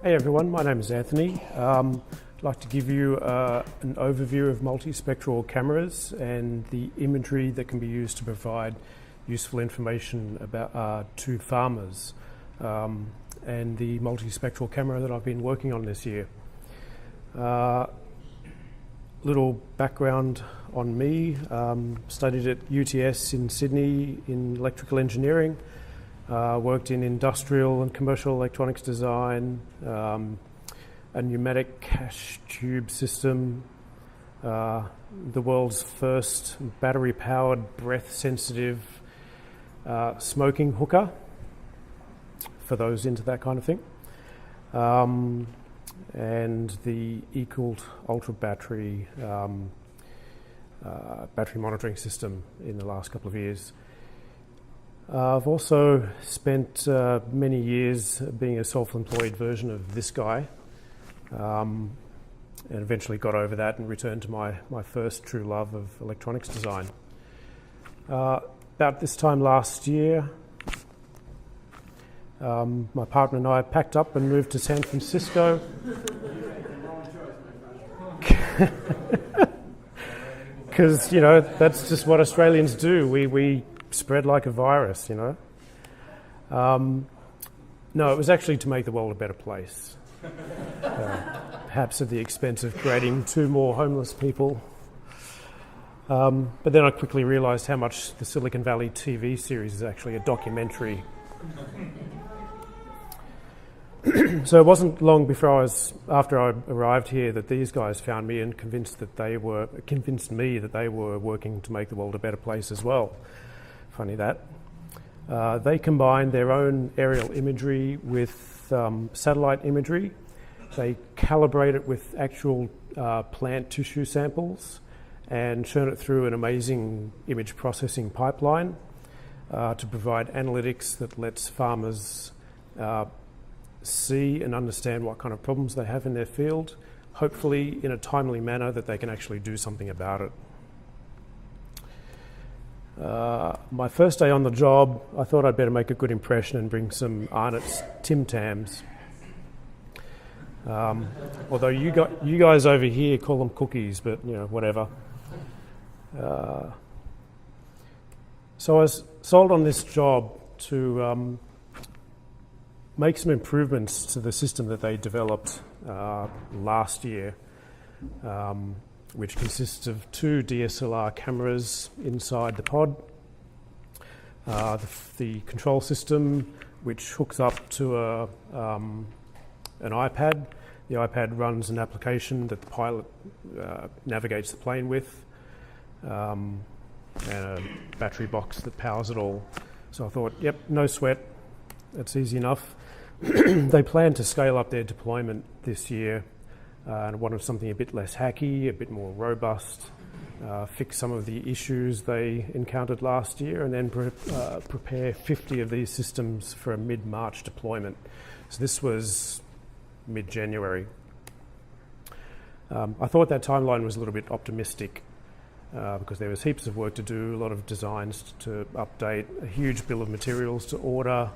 Hey everyone, my name is Anthony. I'd like to give you an overview of multispectral cameras and the imagery that can be used to provide useful information about to farmers, and the multispectral camera that I've been working on this year. Little background on me, studied at UTS in Sydney in electrical engineering. Worked in industrial and commercial electronics design, a pneumatic cash tube system, the world's first battery-powered, breath-sensitive smoking hookah, for those into that kind of thing, and the eCooled Ultra battery battery monitoring system in the last couple of years. I've also spent many years being a self-employed version of this guy, and eventually got over that and returned to my first true love of electronics design. About this time last year, my partner and I packed up and moved to San Francisco. Because, you know, that's just what Australians do. We spread like a virus, you know. No, it was actually to make the world a better place. Perhaps at the expense of creating 2 more homeless people. But then I quickly realised how much the Silicon Valley TV series is actually a documentary. So it wasn't long after I arrived here that these guys found me and convinced me that they were working to make the world a better place as well. Funny that. They combine their own aerial imagery with satellite imagery. They calibrate it with actual plant tissue samples and churn it through an amazing image processing pipeline to provide analytics that lets farmers see and understand what kind of problems they have in their field, hopefully in a timely manner that they can actually do something about it. My first day on the job, I thought I'd better make a good impression and bring some Arnott's Tim Tams. Although you guys over here call them cookies, but you know, whatever. So I was sold on this job to make some improvements to the system that they developed last year, which consists of 2 DSLR cameras inside the pod, the control system, which hooks up to an iPad. The iPad runs an application that the pilot navigates the plane with, and a battery box that powers it all. So I thought, yep, no sweat, that's easy enough. They plan to scale up their deployment this year and wanted something a bit less hacky, a bit more robust, fix some of the issues they encountered last year, and then prepare 50 of these systems for a mid-March deployment. So this was mid-January. I thought that timeline was a little bit optimistic because there was heaps of work to do, a lot of designs to update, a huge bill of materials to order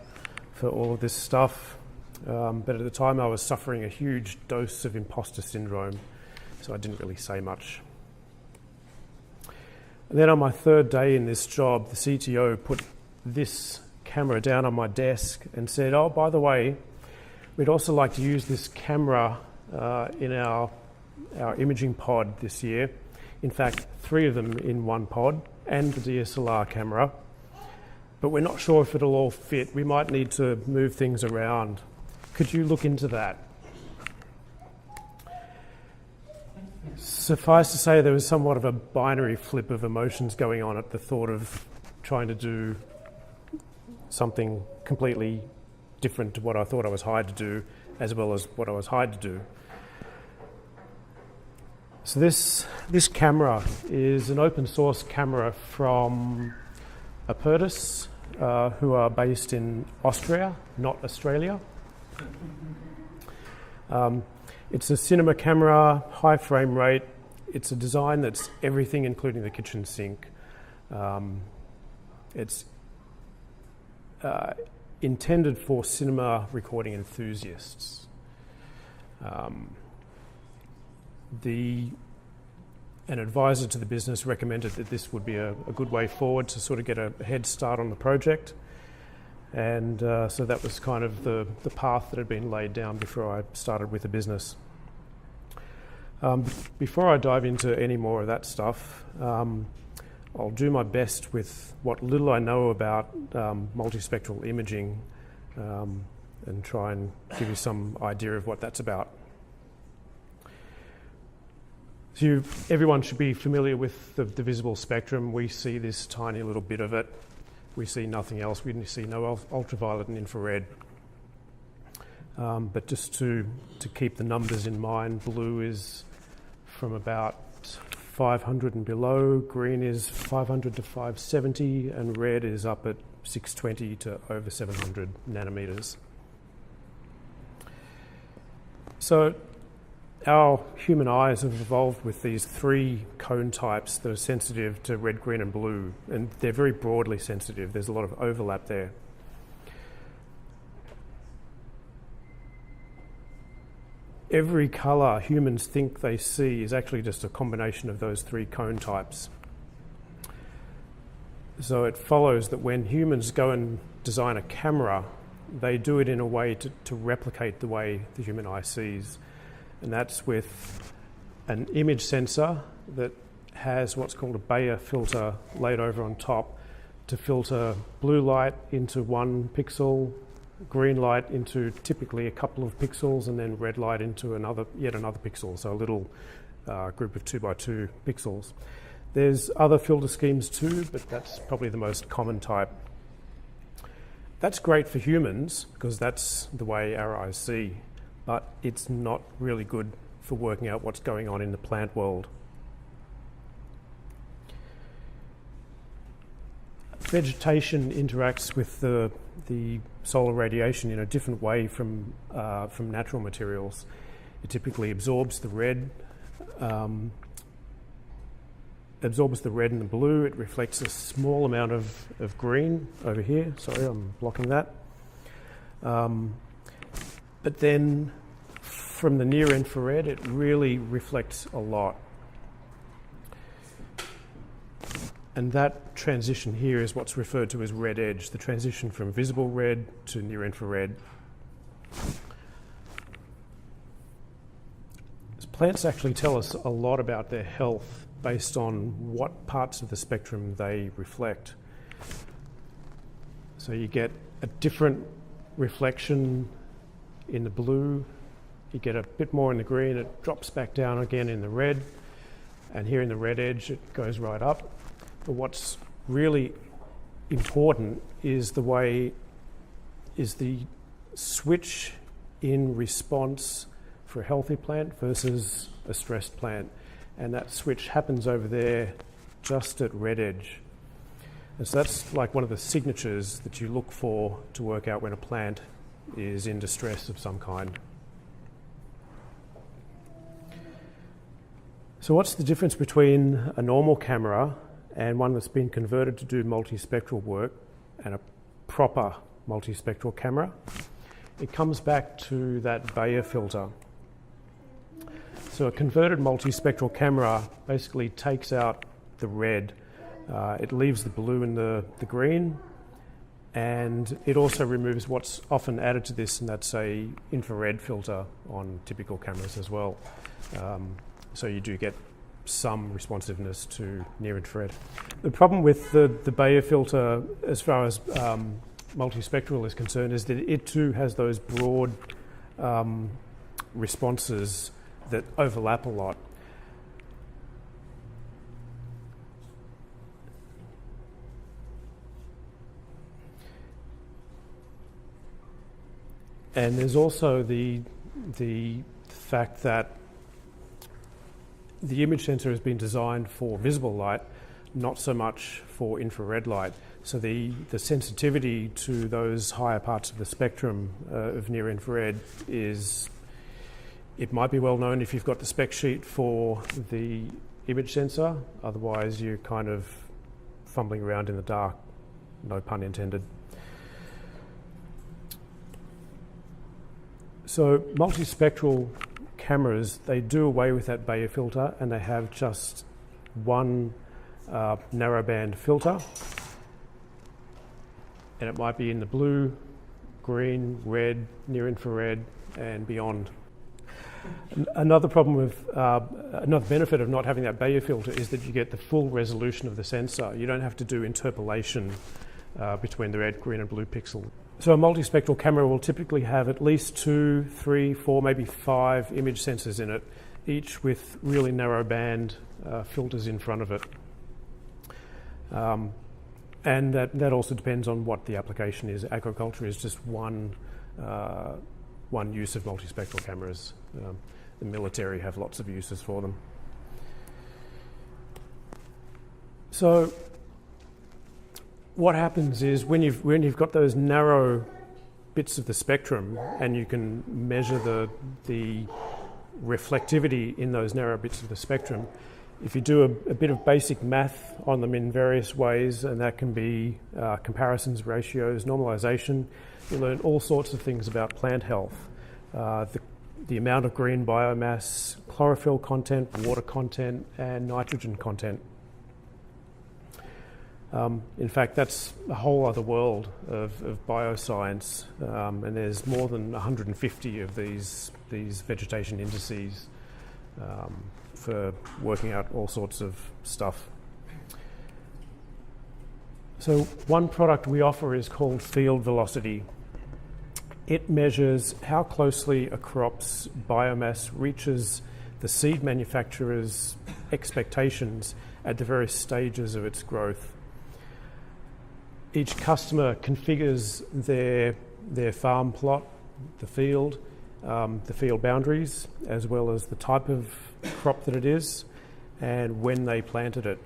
for all of this stuff. But at the time I was suffering a huge dose of imposter syndrome, so I didn't really say much. And then on my 3rd day in this job, the CTO put this camera down on my desk and said, oh, by the way, we'd also like to use this camera in our imaging pod this year. In fact, 3 of them in one pod and the DSLR camera. But we're not sure if it'll all fit. We might need to move things around. Could you look into that? Suffice to say, there was somewhat of a binary flip of emotions going on at the thought of trying to do something completely different to what I thought I was hired to do, as well as what I was hired to do. So this camera is an open source camera from Lapidus, who are based in Austria, not Australia. It's a cinema camera, high frame rate. It's a design that's everything, including the kitchen sink. It's intended for cinema recording enthusiasts. An advisor to the business recommended that this would be a good way forward to sort of get a head start on the project. And so that was kind of the path that had been laid down before I started with the business. Before I dive into any more of that stuff, I'll do my best with what little I know about multispectral imaging and try and give you some idea of what that's about. So everyone should be familiar with the visible spectrum. We see this tiny little bit of it. We see nothing else. We see no ultraviolet and infrared. But just to keep the numbers in mind, blue is from about 500 and below, green is 500 to 570, and red is up at 620 to over 700 nanometers. So our human eyes have evolved with these three cone types that are sensitive to red, green and blue, and they're very broadly sensitive. There's a lot of overlap there. Every colour humans think they see is actually just a combination of those three cone types. So it follows that when humans go and design a camera, they do it in a way to replicate the way the human eye sees. And that's with an image sensor that has what's called a Bayer filter laid over on top to filter blue light into 1 pixel, green light into typically a couple of pixels, and then red light into yet another pixel, so a little group of 2 by 2 pixels. There's other filter schemes too, but that's probably the most common type. That's great for humans because that's the way our eyes see, but it's not really good for working out what's going on in the plant world. Vegetation interacts with the solar radiation in a different way from natural materials. It typically absorbs the red, and the blue. It reflects a small amount of green over here. Sorry, I'm blocking that. But then from the near infrared, it really reflects a lot. And that transition here is what's referred to as red edge, the transition from visible red to near infrared. Plants actually tell us a lot about their health based on what parts of the spectrum they reflect. So you get a different reflection in the blue, you get a bit more in the green, it drops back down again in the red, and here in the red edge it goes right up. But what's really important is the switch in response for a healthy plant versus a stressed plant. And that switch happens over there just at red edge. And so that's like one of the signatures that you look for to work out when a plant is in distress of some kind. So what's the difference between a normal camera and one that's been converted to do multispectral work and a proper multispectral camera? It comes back to that Bayer filter. So a converted multispectral camera basically takes out the red, it leaves the blue and the green, and it also removes what's often added to this, and that's a infrared filter on typical cameras as well. So you do get some responsiveness to near infrared. The problem with the Bayer filter as far as multispectral is concerned is that it too has those broad responses that overlap a lot. And there's also the fact that the image sensor has been designed for visible light, not so much for infrared light. So the sensitivity to those higher parts of the spectrum of near infrared it might be well known if you've got the spec sheet for the image sensor, otherwise you're kind of fumbling around in the dark, no pun intended. So multispectral cameras, they do away with that Bayer filter and they have just one narrowband filter, and it might be in the blue, green, red, near infrared and beyond. Another problem with, another benefit of not having that Bayer filter is that you get the full resolution of the sensor. You don't have to do interpolation between the red, green and blue pixel. So a multispectral camera will typically have at least 2, 3, 4, maybe 5 image sensors in it, each with really narrow band filters in front of it. And that also depends on what the application is. Agriculture is just one use of multispectral cameras. The military have lots of uses for them. So what happens is when you've got those narrow bits of the spectrum and you can measure the reflectivity in those narrow bits of the spectrum, if you do a bit of basic math on them in various ways, and that can be comparisons, ratios, normalization, you learn all sorts of things about plant health. The amount of green biomass, chlorophyll content, water content, and nitrogen content. In fact, that's a whole other world of bioscience, and there's more than 150 of these vegetation indices for working out all sorts of stuff. So one product we offer is called field velocity. It measures how closely a crop's biomass reaches the seed manufacturer's expectations at the various stages of its growth. Each customer configures their farm plot, the field boundaries, as well as the type of crop that it is and when they planted it.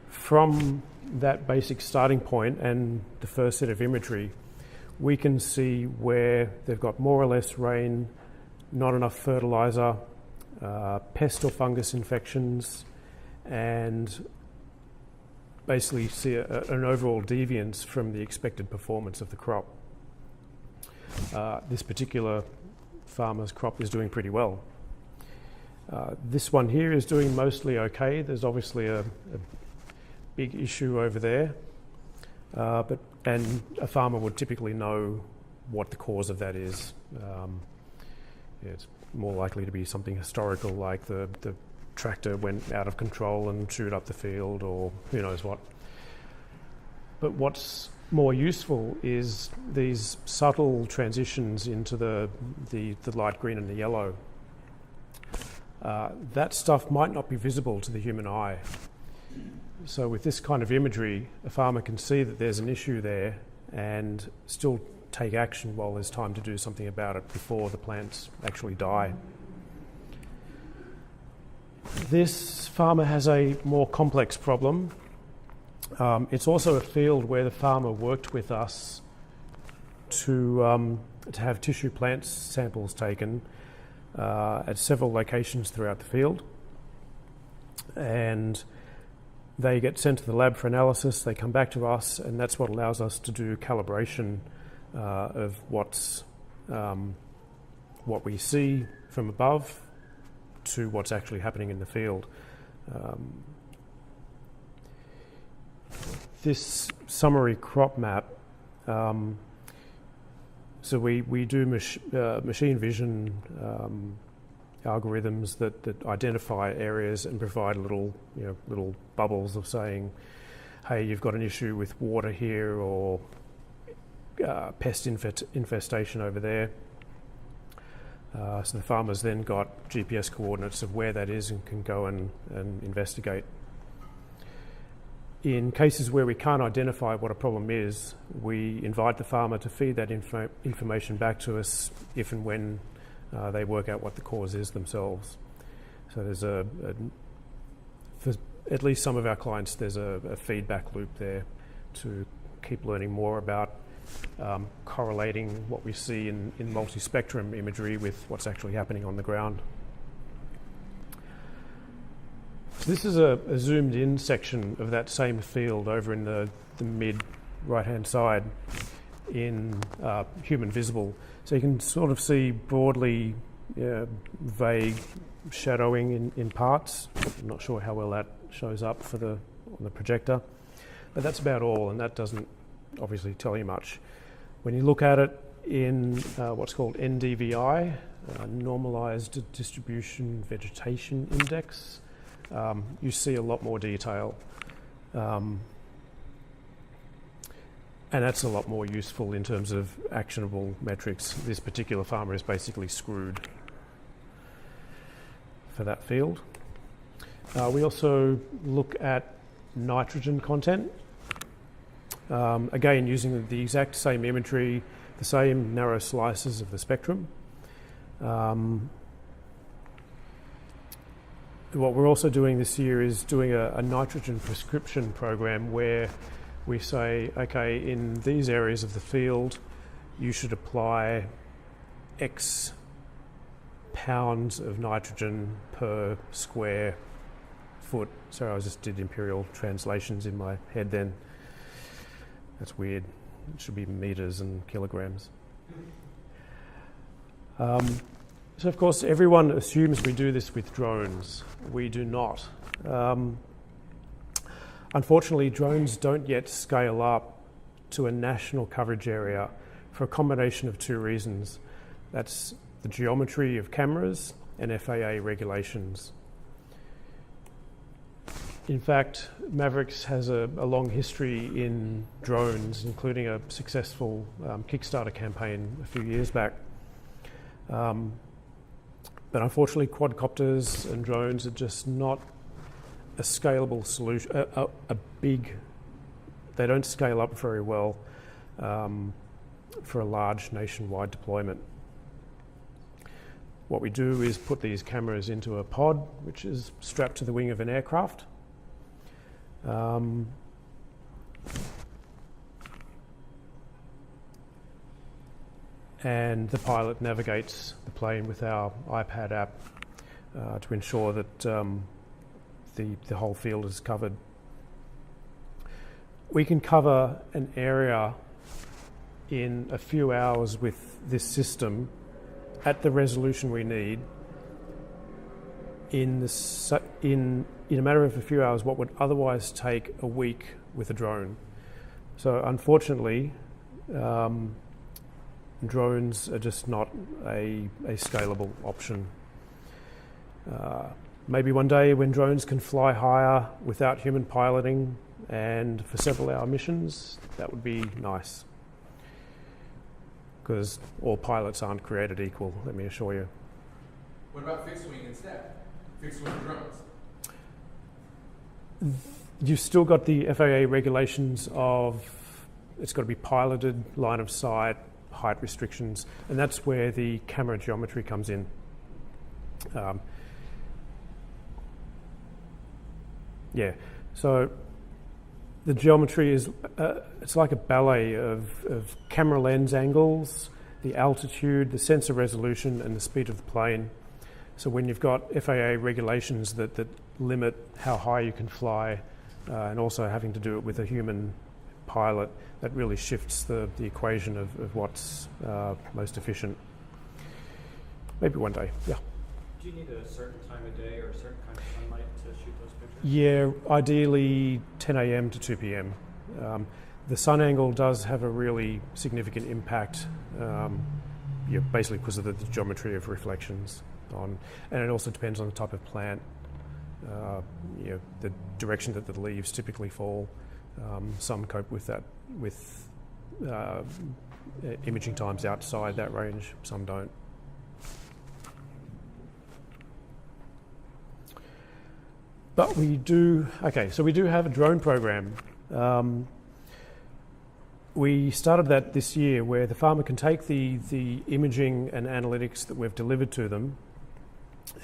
From that basic starting point and the first set of imagery, we can see where they've got more or less rain, not enough fertilizer, pest or fungus infections, and basically see an overall deviance from the expected performance of the crop. This particular farmer's crop is doing pretty well. This one here is doing mostly okay. There's obviously a big issue over there, and a farmer would typically know what the cause of that is. It's more likely to be something historical, like the tractor went out of control and chewed up the field, or who knows what. But what's more useful is these subtle transitions into the light green and the yellow. That stuff might not be visible to the human eye. So with this kind of imagery, a farmer can see that there's an issue there and still take action while there's time to do something about it before the plants actually die. This farmer has a more complex problem. It's also a field where the farmer worked with us to have tissue plant samples taken at several locations throughout the field, and they get sent to the lab for analysis. They come back to us, and that's what allows us to do calibration of what we see from above to what's actually happening in the field. This summary crop map, so we do machine vision algorithms that identify areas and provide little bubbles of saying, hey, you've got an issue with water here, or pest infestation over there. So the farmer's then got GPS coordinates of where that is and can go and investigate. In cases where we can't identify what a problem is, we invite the farmer to feed that information back to us if and when they work out what the cause is themselves. So there's for at least some of our clients, there's a feedback loop there to keep learning more about correlating what we see in multi-spectrum imagery with what's actually happening on the ground. So this is a zoomed in section of that same field over in the mid right hand side in human visible. So you can sort of see broadly vague shadowing in parts. I'm not sure how well that shows up on the projector, but that's about all, and that doesn't obviously tell you much. When you look at it in what's called NDVI, Normalized Distribution Vegetation Index, you see a lot more detail. And that's a lot more useful in terms of actionable metrics. This particular farmer is basically screwed for that field. We also look at nitrogen content. Again, using the exact same imagery, the same narrow slices of the spectrum. What we're also doing this year is doing a nitrogen prescription program where we say, okay, in these areas of the field, you should apply X pounds of nitrogen per square foot. Sorry, I just did imperial translations in my head then. That's weird. It should be meters and kilograms. So of course, everyone assumes we do this with drones. We do not. Unfortunately, drones don't yet scale up to a national coverage area for a combination of two reasons. That's the geometry of cameras and FAA regulations. In fact, Mavericks has a long history in drones, including a successful Kickstarter campaign a few years back. But unfortunately, quadcopters and drones are just not a scalable solution, they don't scale up very well for a large nationwide deployment. What we do is put these cameras into a pod, which is strapped to the wing of an aircraft. And the pilot navigates the plane with our iPad app to ensure that the whole field is covered. We can cover an area in a few hours with this system at the resolution we need in a matter of a few hours what would otherwise take a week with a drone. So unfortunately, drones are just not a scalable option. Maybe one day when drones can fly higher without human piloting and for several hour missions, that would be nice. Because all pilots aren't created equal, let me assure you. What about fixed wing instead? Fixed wing drones? You've still got the FAA regulations of it's got to be piloted, line of sight, height restrictions, and that's where the camera geometry comes in. So the geometry is, it's like a ballet of camera lens angles, the altitude, the sensor resolution, and the speed of the plane. So when you've got FAA regulations that limit how high you can fly, and also having to do it with a human pilot, that really shifts the equation of what's most efficient. Maybe one day, yeah. Do you need a certain time of day or a certain kind of sunlight to shoot those pictures? Yeah, ideally 10 a.m. to 2 p.m. The sun angle does have a really significant impact, basically because of the geometry of reflections and it also depends on the type of plant. The direction that the leaves typically fall. Some cope with that with imaging times outside that range, some don't. But we do have a drone program. We started that this year where the farmer can take the imaging and analytics that we've delivered to them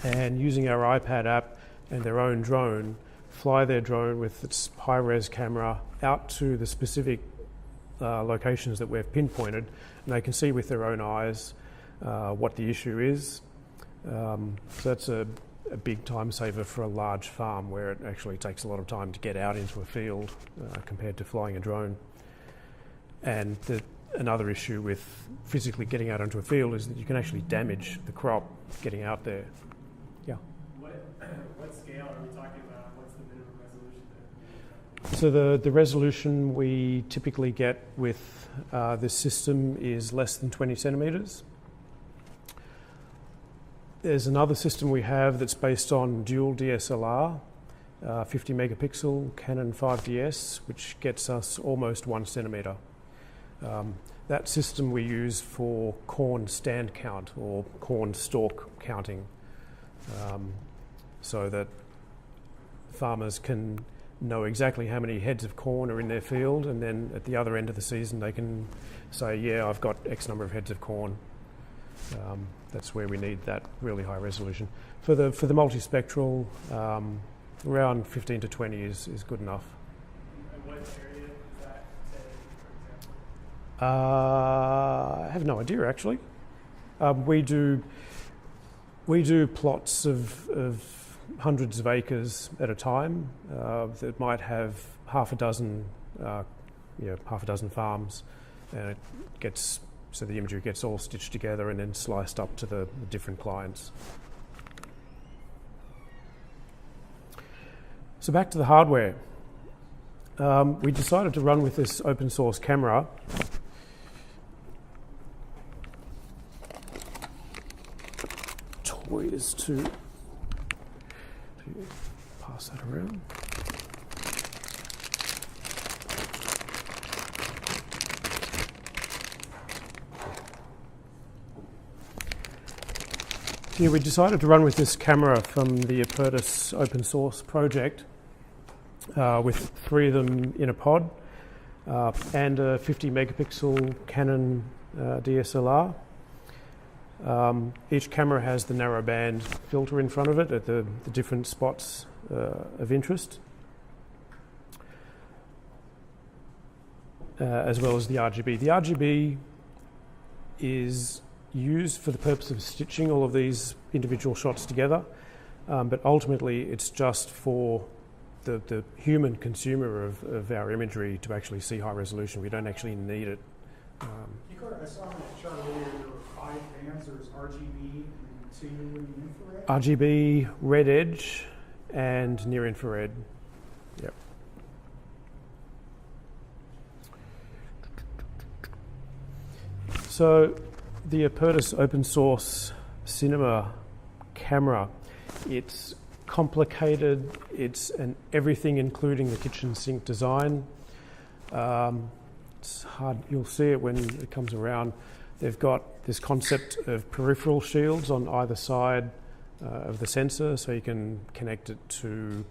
and using our iPad app and their own drone, fly their drone with its high-res camera out to the specific locations that we've pinpointed, and they can see with their own eyes what the issue is. So that's a big time saver for a large farm where it actually takes a lot of time to get out into a field compared to flying a drone. And another issue with physically getting out onto a field is that you can actually damage the crop getting out there. Yeah. What scale are we talking about? What's the minimum resolution there? So the resolution we typically get with this system is less than 20 centimetres. There's another system we have that's based on dual DSLR, 50 megapixel Canon 5DS, which gets us almost 1 centimetre. That system we use for corn stand count or corn stalk counting, so that farmers can know exactly how many heads of corn are in their field, and then at the other end of the season they can say, yeah, I've got X number of heads of corn. That's where we need that really high resolution. For the multispectral, around 15 to 20 is good enough. And what area is that, say, for example? I have no idea actually. We do plots of hundreds of acres at a time that might have half a dozen farms, and it gets so the imagery gets all stitched together and then sliced up to the different clients. So back to the hardware. We decided to run with this open source camera. Toys to pass that around. Yeah, we decided to run with this camera from the Lapidus open source project with 3 of them in a pod and a 50 megapixel Canon DSLR. Each camera has the narrow band filter in front of it at the different spots of interest, as well as the RGB. The RGB is used for the purpose of stitching all of these individual shots together, but ultimately it's just for the human consumer of our imagery to actually see high resolution. We don't actually need it. I saw on that chart earlier there were 5 bands. There's RGB, so you were in infrared? RGB, red edge, and near infrared. Yep. So the Lapidus open source cinema camera, it's complicated, it's an everything including the kitchen sink design. It's hard, you'll see it when it comes around. They've got this concept of peripheral shields on either side of the sensor, so you can connect it to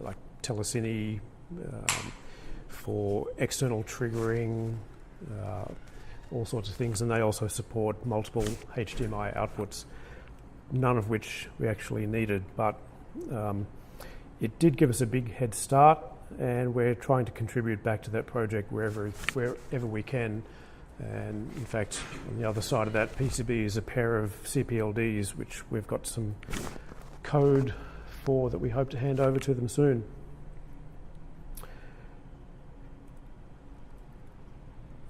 like telecine for external triggering, all sorts of things, and they also support multiple HDMI outputs, none of which we actually needed, but it did give us a big head start, and we're trying to contribute back to that project wherever we can. And in fact, on the other side of that PCB is a pair of CPLDs, which we've got some code for that we hope to hand over to them soon.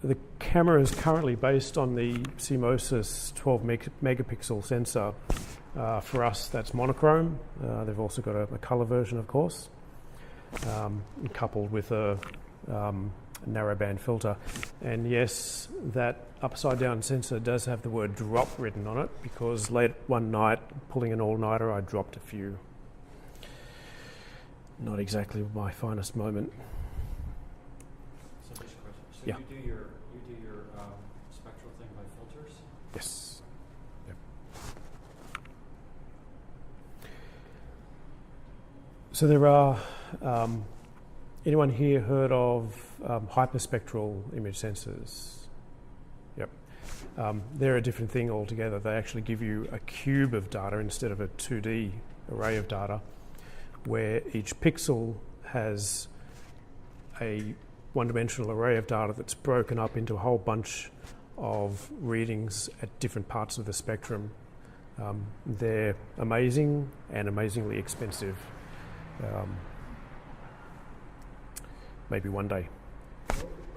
The camera is currently based on the CMOSIS 12 megapixel sensor. For us, that's monochrome. They've also got a colour version, of course, coupled with a narrowband filter. And yes, that upside down sensor does have the word drop written on it, because late one night, pulling an all-nighter, I dropped a few. Not exactly my finest moment. So just a question. So Yeah. you do your spectral thing by filters? Yes. Yep. So there are, anyone here heard of hyperspectral image sensors? Yep. They're a different thing altogether. They actually give you a cube of data instead of a 2D array of data, where each pixel has a one-dimensional array of data that's broken up into a whole bunch of readings at different parts of the spectrum. They're amazing and amazingly expensive. Maybe one day.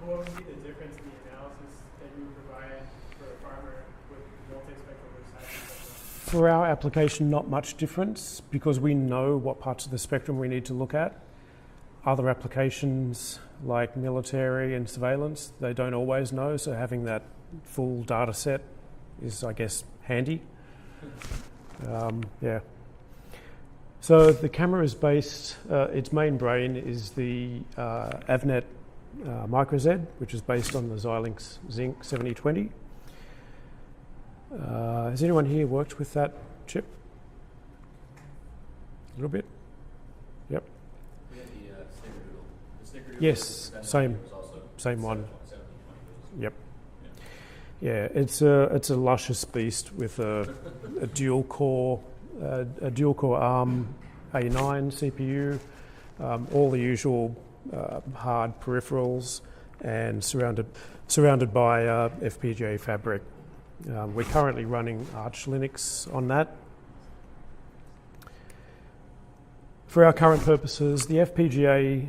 What would be the difference in the analysis that you would provide for a farmer with multispectral versus hyperspectral? For our application, not much difference because we know what parts of the spectrum we need to look at. Other applications like military and surveillance, they don't always know, so having that full data set is, I guess, handy. Yeah. So the camera is based, its main brain is the Avnet Micro Z, which is based on the Xilinx Zinc 7020. Has anyone here worked with that chip? A little bit? Yep. We had the Snickerdoodle. Yes, same one. 1720. Yep. Yeah, it's a luscious beast with a dual core ARM A9 CPU, all the usual hard peripherals, and surrounded by FPGA fabric. We're currently running Arch Linux on that. For our current purposes, the FPGA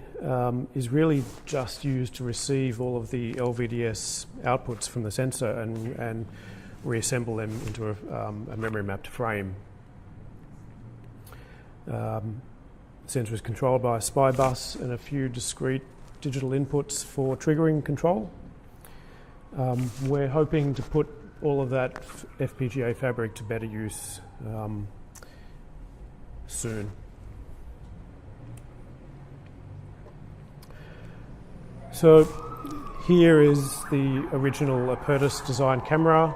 is really just used to receive all of the LVDS outputs from the sensor and reassemble them into a memory mapped frame. The sensor is controlled by a SPI bus and a few discrete digital inputs for triggering control. We're hoping to put all of that FPGA fabric to better use soon. So here is the original Lapidus design camera.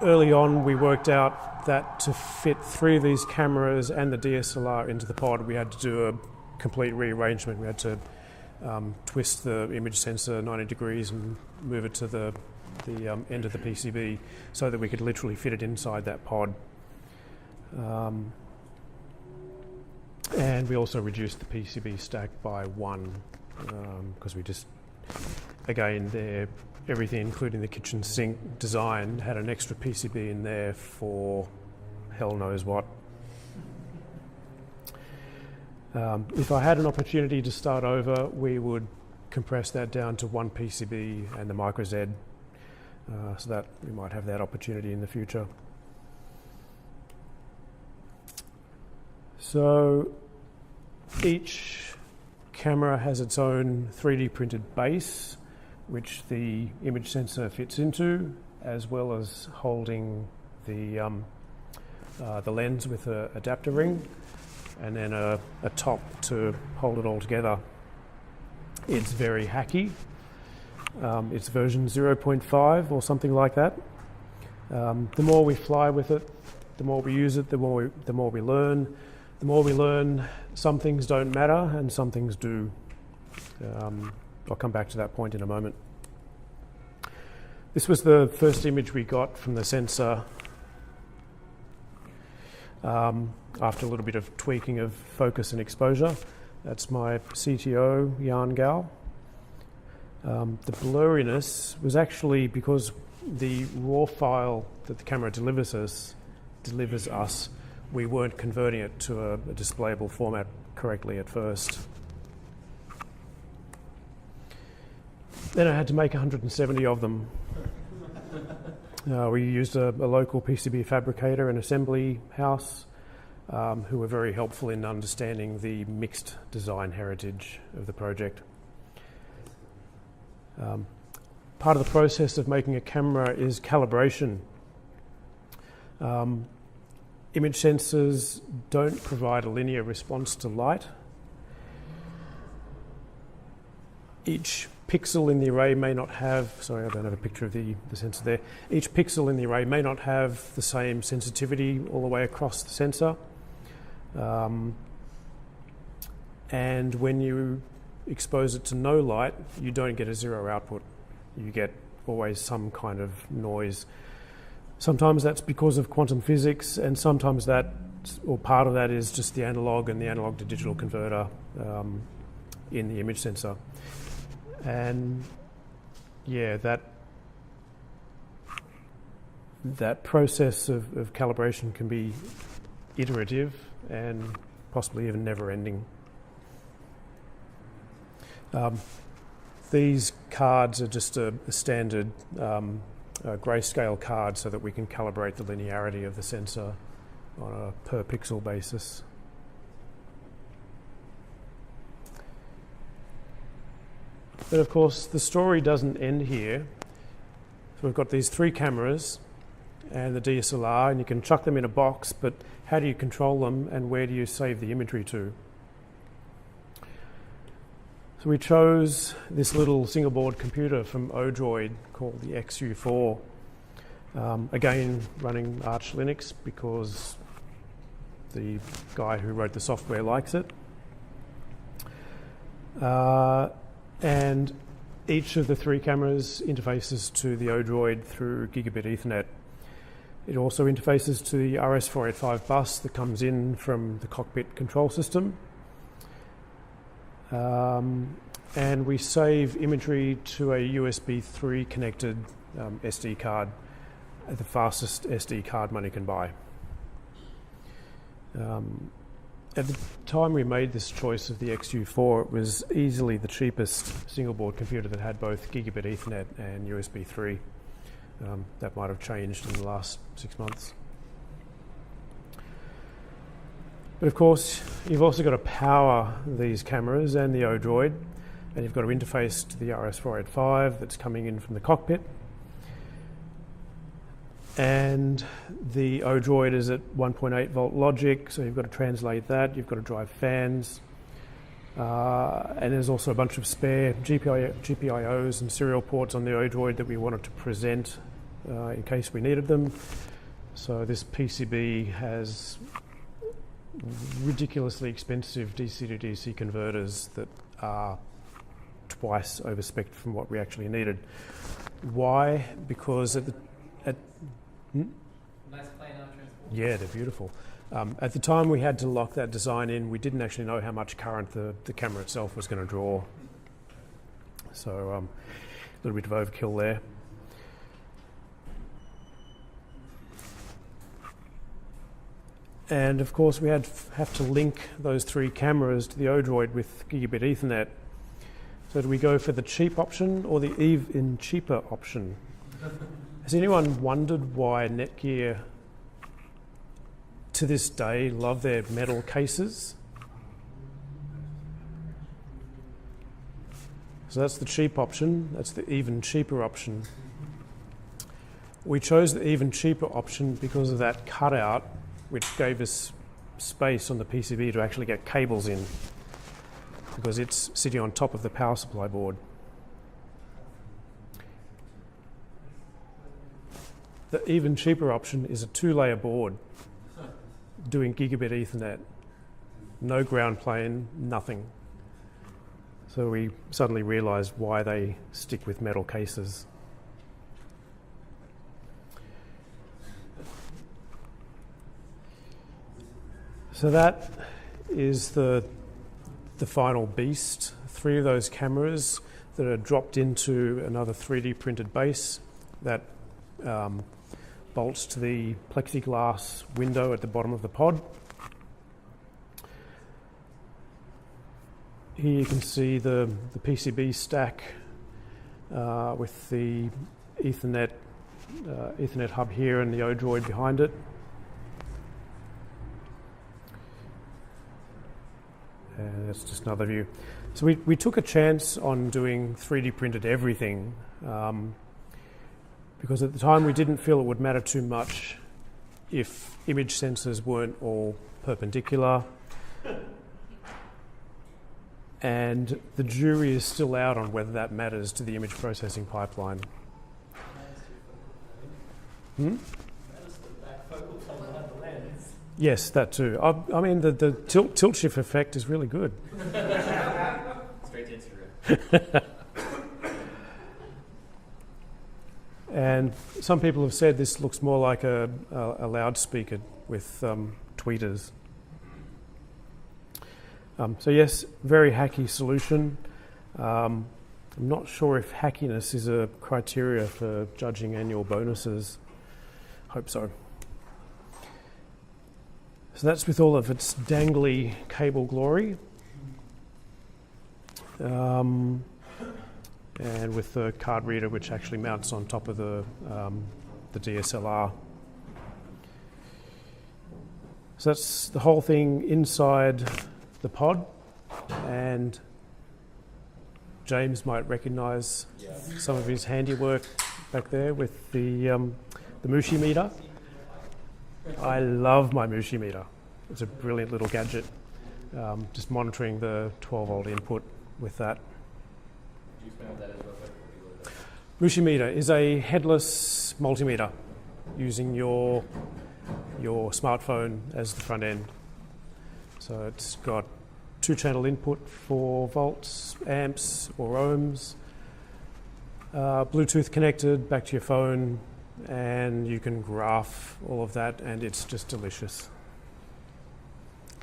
Early on, we worked out that to fit 3 of these cameras and the DSLR into the pod, we had to do a complete rearrangement. We had to twist the image sensor 90 degrees and move it to the end of the PCB so that we could literally fit it inside that pod. And we also reduced the PCB stack by 1 because we just, again, everything, including the kitchen sink design, had an extra PCB in there for hell knows what. If I had an opportunity to start over, we would compress that down to 1 PCB and the micro Z, so that we might have that opportunity in the future. So each camera has its own 3D printed base, which the image sensor fits into, as well as holding the lens with an adapter ring, and then a top to hold it all together. It's very hacky. It's version 0.5 or something like that. The more we fly with it, the more we use it, the more we learn. The more we learn, some things don't matter and some things do. I'll come back to that point in a moment. This was the first image we got from the sensor after a little bit of tweaking of focus and exposure. That's my CTO, Jan Gal. The blurriness was actually because the raw file that the camera delivers us, we weren't converting it to a displayable format correctly at first. Then I had to make 170 of them. We used a local PCB fabricator and assembly house who were very helpful in understanding the mixed design heritage of the project. Part of the process of making a camera is calibration. Image sensors don't provide a linear response to light. Each pixel in the array may not have, sorry, I don't have a picture of the sensor there. Each pixel in the array may not have the same sensitivity all the way across the sensor. And when you expose it to no light, you don't get a 0 output. You get always some kind of noise. Sometimes that's because of quantum physics, and sometimes that, or part of that, is just the analog and the analog to digital converter in the image sensor. And yeah, that process of calibration can be iterative and possibly even never ending. These cards are just a standard grayscale card so that we can calibrate the linearity of the sensor on a per pixel basis. But of course, the story doesn't end here. So we've got these 3 cameras and the DSLR, and you can chuck them in a box, but how do you control them and where do you save the imagery to? So we chose this little single board computer from Odroid called the XU4. Again, running Arch Linux because the guy who wrote the software likes it. And each of the 3 cameras interfaces to the Odroid through gigabit Ethernet. It also interfaces to the RS485 bus that comes in from the cockpit control system. And we save imagery to a USB 3 connected SD card at the fastest SD card money can buy. At the time we made this choice of the XU4, it was easily the cheapest single board computer that had both gigabit Ethernet and USB 3. That might have changed in the last 6 months. But of course, you've also got to power these cameras and the Odroid, and you've got to interface to the RS485 that's coming in from the cockpit. And the Odroid is at 1.8 volt logic, so you've got to translate that. You've got to drive fans. And there's also a bunch of spare GPIOs and serial ports on the Odroid that we wanted to present in case we needed them. So this PCB has ridiculously expensive DC to DC converters that are twice overspec'd from what we actually needed. Why? Because at the Nice planar transport. yeah, they're beautiful. At the time we had to lock that design in, we didn't actually know how much current the camera itself was going to draw. So a little bit of overkill there. And of course we have to link those 3 cameras to the Odroid with gigabit Ethernet. So do we go for the cheap option or the even cheaper option? Has anyone wondered why Netgear to this day love their metal cases? So that's the cheap option, that's the even cheaper option. We chose the even cheaper option because of that cutout, which gave us space on the PCB to actually get cables in, because it's sitting on top of the power supply board. The even cheaper option is a 2-layer board doing gigabit Ethernet. No ground plane, nothing. So we suddenly realised why they stick with metal cases. So that is the final beast. 3 of those cameras that are dropped into another 3D printed base that bolts to the plexiglass window at the bottom of the pod. Here you can see the PCB stack with the Ethernet hub here and the Odroid behind it. And that's just another view. So we took a chance on doing 3D printed everything because at the time we didn't feel it would matter too much if image sensors weren't all perpendicular. And the jury is still out on whether that matters to the image processing pipeline. Yes, that too. I mean, the tilt shift effect is really good. Straight to Instagram. And some people have said this looks more like a loudspeaker with tweeters. So yes, very hacky solution. I'm not sure if hackiness is a criteria for judging annual bonuses. Hope so. So that's with all of its dangly cable glory. and with the card reader, which actually mounts on top of the DSLR. So that's the whole thing inside the pod, and James might recognise some of his handiwork back there with the Mushi meter. I love my Mushi meter. It's a brilliant little gadget. Just monitoring the 12-volt input with that. Could you explain what that is real quick? Mushi meter is a headless multimeter using your smartphone as the front end. So it's got 2-channel input for volts, amps or ohms, Bluetooth connected back to your phone, and you can graph all of that, and it's just delicious.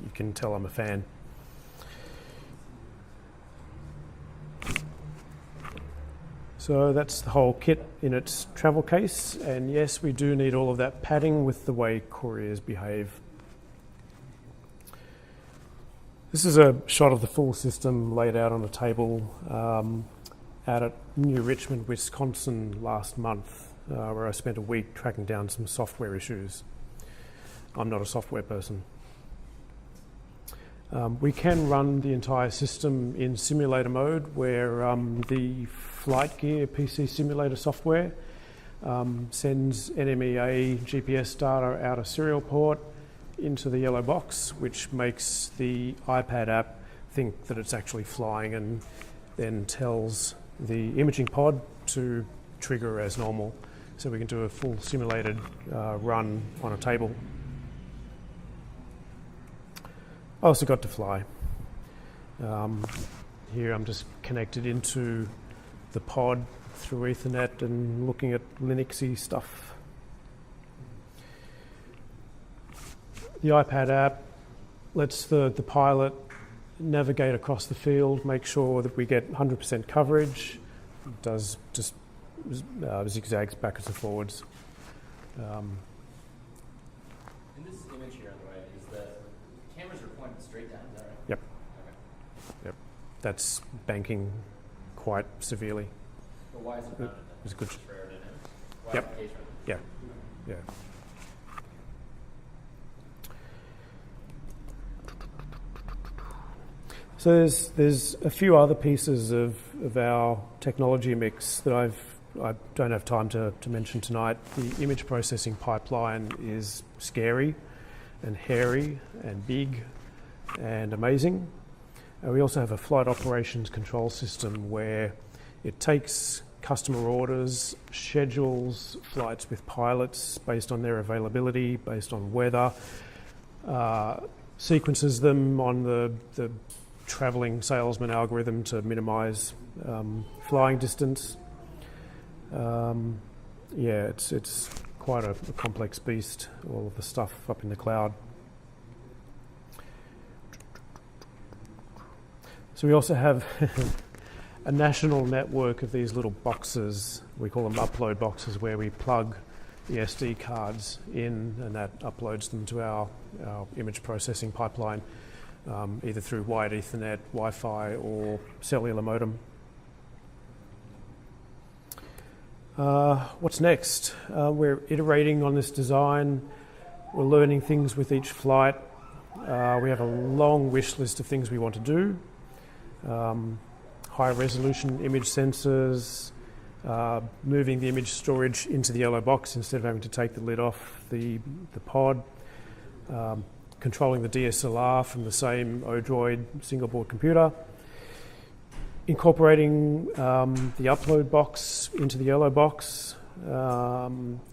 You can tell I'm a fan. So that's the whole kit in its travel case, and yes, we do need all of that padding with the way couriers behave. This is a shot of the full system laid out on a table out at New Richmond, Wisconsin last month, where I spent a week tracking down some software issues. I'm not a software person. We can run the entire system in simulator mode, where the Flight Gear PC simulator software sends NMEA GPS data out a serial port into the yellow box, which makes the iPad app think that it's actually flying and then tells the imaging pod to trigger as normal. So we can do a full simulated run on a table. I also got to fly. Here I'm just connected into the pod through Ethernet and looking at Linuxy stuff. The iPad app lets the pilot navigate across the field, make sure that we get 100% coverage. It does just zigzags backwards and forwards. In this image here on the right, is the cameras are pointed straight down, is that right? Yep. Okay. Yep. That's banking quite severely. But why is it mounted then? It's good. Just for aerodynamics? Why Yep. is the case right? Yeah. Yeah. So there's a few other pieces of our technology mix that I don't have time to mention tonight. The image processing pipeline is scary and hairy and big and amazing. We also have a flight operations control system where it takes customer orders, schedules flights with pilots based on their availability, based on weather, sequences them on the travelling salesman algorithm to minimise flying distance. It's quite a complex beast, all of the stuff up in the cloud. So we also have a national network of these little boxes. We call them upload boxes, where we plug the SD cards in, and that uploads them to our image processing pipeline, either through wired Ethernet, Wi-Fi, or cellular modem. What's next? We're iterating on this design. We're learning things with each flight. We have a long wish list of things we want to do. High resolution image sensors, moving the image storage into the yellow box instead of having to take the lid off the pod, controlling the DSLR from the same Odroid single board computer, incorporating the upload box into the yellow box,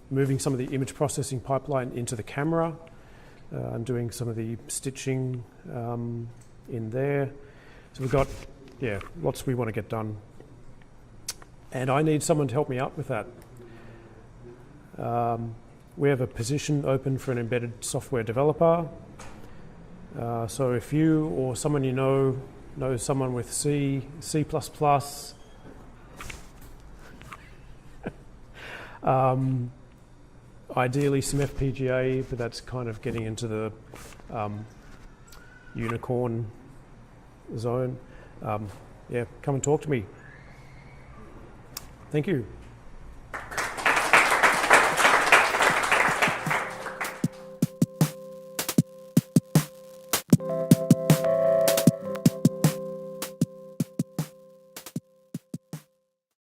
moving some of the image processing pipeline into the camera, and doing some of the stitching in there. So we've got, lots we want to get done. And I need someone to help me out with that. We have a position open for an embedded software developer. So if you or someone you know knows someone with C, C++, ideally some FPGA, but that's kind of getting into the unicorn zone. yeah, come and talk to me. Thank you.